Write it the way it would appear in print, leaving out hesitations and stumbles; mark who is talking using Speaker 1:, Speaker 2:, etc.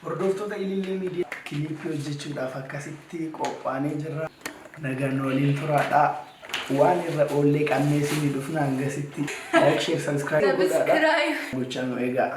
Speaker 1: Hordoftoota ilillee miidiyaa kiliipii hojjechuudhaaf akkasitti qophaa'anii jirra. Nagaan waliin turaadhaa. Waan irra oollee qannee isinii dhufna hangasitti like, share, subscribe godhaadhaa. Gochaa nu eegaa.